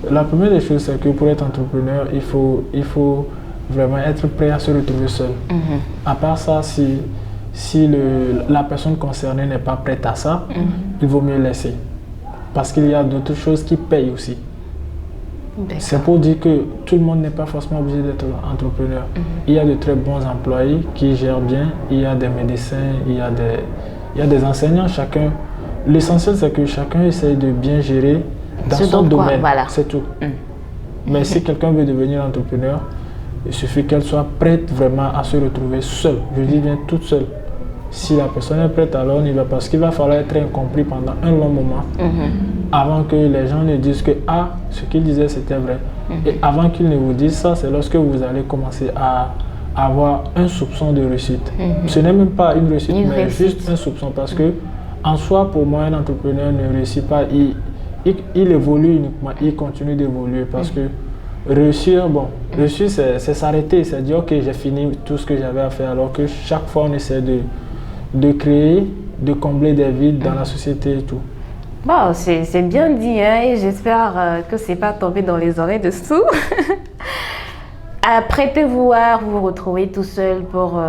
F: la première des choses, c'est que pour être entrepreneur, il faut vraiment être prêt à se retrouver seul. À part ça, si la personne concernée n'est pas prête à ça, il vaut mieux laisser. Parce qu'il y a d'autres choses qui payent aussi. C'est pour dire que tout le monde n'est pas forcément obligé d'être entrepreneur. Il y a de très bons employés qui gèrent bien, il y a des médecins, il y a des enseignants, chacun. L'essentiel, c'est que chacun essaye de bien gérer dans son domaine. Voilà. C'est tout. Mais si quelqu'un veut devenir entrepreneur, il suffit qu'elle soit prête vraiment à se retrouver seule. Je dis bien toute seule. Si la personne est prête, alors on y va. Parce qu'il va falloir être incompris pendant un long moment avant que les gens ne disent que ce qu'il disait c'était vrai. Et avant qu'ils ne vous disent ça, c'est lorsque vous allez commencer à avoir un soupçon de réussite. Ce n'est même pas une réussite, mais juste un soupçon. Parce que en soi, pour moi, un entrepreneur ne réussit pas. Il évolue uniquement, il continue d'évoluer parce que réussir, c'est s'arrêter, c'est dire ok, j'ai fini tout ce que j'avais à faire, alors que chaque fois on essaie de créer, de combler des vides dans la société et tout.
A: Bon, c'est bien dit, hein, et j'espère que c'est pas tombé dans les oreilles de sous. Apprêtez-vous à vous retrouver tout seul pour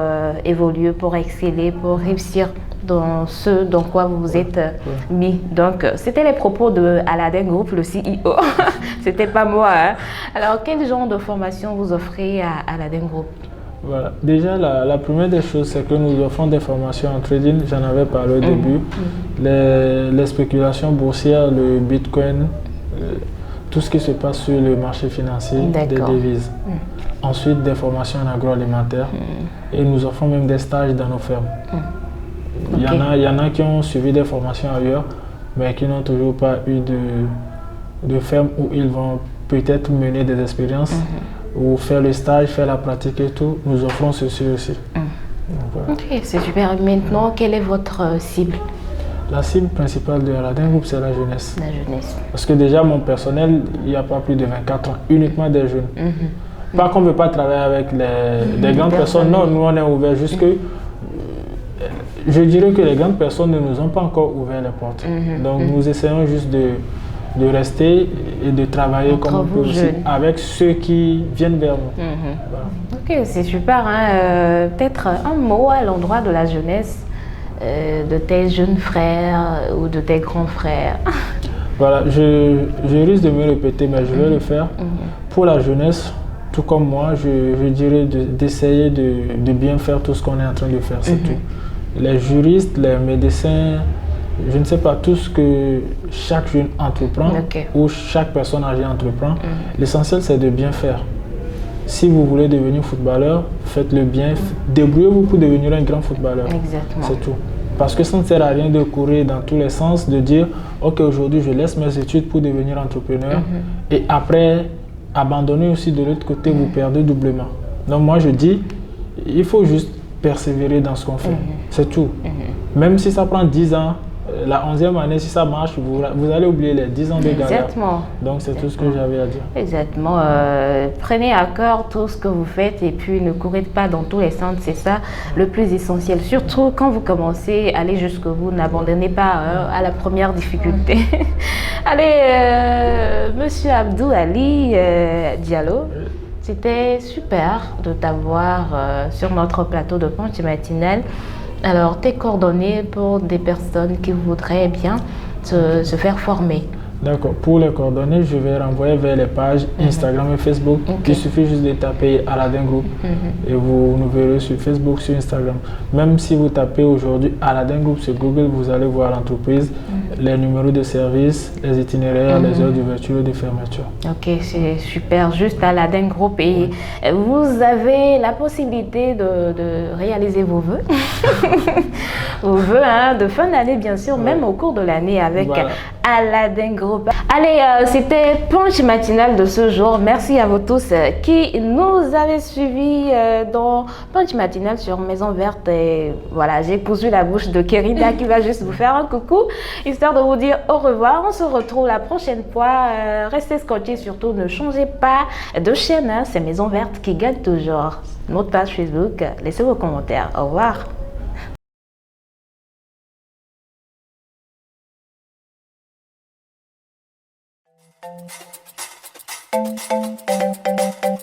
A: évoluer, pour exceller, pour réussir dans ce dans quoi vous vous êtes mis. Donc, c'était les propos de Aladin Group, le CEO. C'était pas moi. Hein. Alors, quel genre de formation vous offrez à Aladin Group?
F: Voilà. Déjà, la première des choses, c'est que nous offrons des formations en trading. J'en avais parlé au début. Les spéculations boursières, le Bitcoin, tout ce qui se passe sur le marché financier, des devises. Ensuite, des formations en agroalimentaire. Et nous offrons même des stages dans nos fermes. Il y en a qui ont suivi des formations ailleurs, mais qui n'ont toujours pas eu de ferme où ils vont peut-être mener des expériences ou faire le stage, faire la pratique et tout. Nous offrons ceci aussi. Donc, voilà.
A: Ok, c'est super. Maintenant, quelle est votre cible?
F: La cible principale de Aladin Group, c'est la jeunesse.
A: La jeunesse.
F: Parce que déjà, mon personnel, il n'y a pas plus de 24 ans, uniquement des jeunes. Pas qu'on ne veut pas travailler avec des grandes personnes. Non, nous, on est ouvert jusque... Je dirais que les grandes personnes ne nous ont pas encore ouvert les portes. Donc, nous essayons juste de rester et de travailler comme on peut aussi avec ceux qui viennent vers nous. Voilà.
A: Ok, c'est super. Hein? Peut-être un mot à l'endroit de la jeunesse, de tes jeunes frères ou de tes grands frères.
F: Voilà, je risque de me répéter, mais je vais le faire. Pour la jeunesse, tout comme moi, je dirais d'essayer de bien faire tout ce qu'on est en train de faire, c'est tout. Les juristes, les médecins, je ne sais pas, tout ce que chaque jeune entreprend ou chaque personne âgée entreprend, l'essentiel c'est de bien faire. Si vous voulez devenir footballeur, faites-le bien, débrouillez-vous pour devenir un grand footballeur.
A: Exactement.
F: C'est tout. Parce que ça ne sert à rien de courir dans tous les sens, de dire ok, aujourd'hui je laisse mes études pour devenir entrepreneur et après abandonner aussi de l'autre côté, vous perdez doublement. Donc moi je dis, il faut juste persévérer dans ce qu'on fait. C'est tout. Même si ça prend 10 ans, la 11e année, si ça marche, vous allez oublier les 10 ans de galère.
A: Exactement.
F: Donc c'est tout ce que j'avais à dire.
A: Exactement. Prenez à cœur tout ce que vous faites et puis ne courez pas dans tous les sens. C'est ça le plus essentiel. Surtout quand vous commencez, allez jusqu'au bout. N'abandonnez pas à la première difficulté. Allez, Monsieur Abdou Ali Diallo. C'était super de t'avoir sur notre plateau de Punch Matinal. Alors, tes coordonnées pour des personnes qui voudraient bien se faire former.
F: D'accord. Pour les coordonnées, je vais renvoyer vers les pages Instagram et Facebook. Il suffit juste de taper Aladin Group et vous nous verrez sur Facebook, sur Instagram. Même si vous tapez aujourd'hui Aladin Group sur Google, vous allez voir l'entreprise, les numéros de service, les itinéraires, les heures d'ouverture et de fermeture. Ok,
A: c'est super. Juste Aladin Group et vous avez la possibilité de réaliser vos vœux. Vos vœux de fin d'année, bien sûr, même au cours de l'année avec Aladin Group. Allez, c'était Punch Matinal de ce jour. Merci à vous tous qui nous avez suivis dans Punch Matinal sur Maison Verte. Et voilà, j'ai cousu la bouche de Kerida qui va juste vous faire un coucou, histoire de vous dire au revoir. On se retrouve la prochaine fois. Restez scotchés, surtout ne changez pas de chaîne. C'est Maison Verte qui gagne toujours. Notre page Facebook, laissez vos commentaires. Au revoir. Thank you.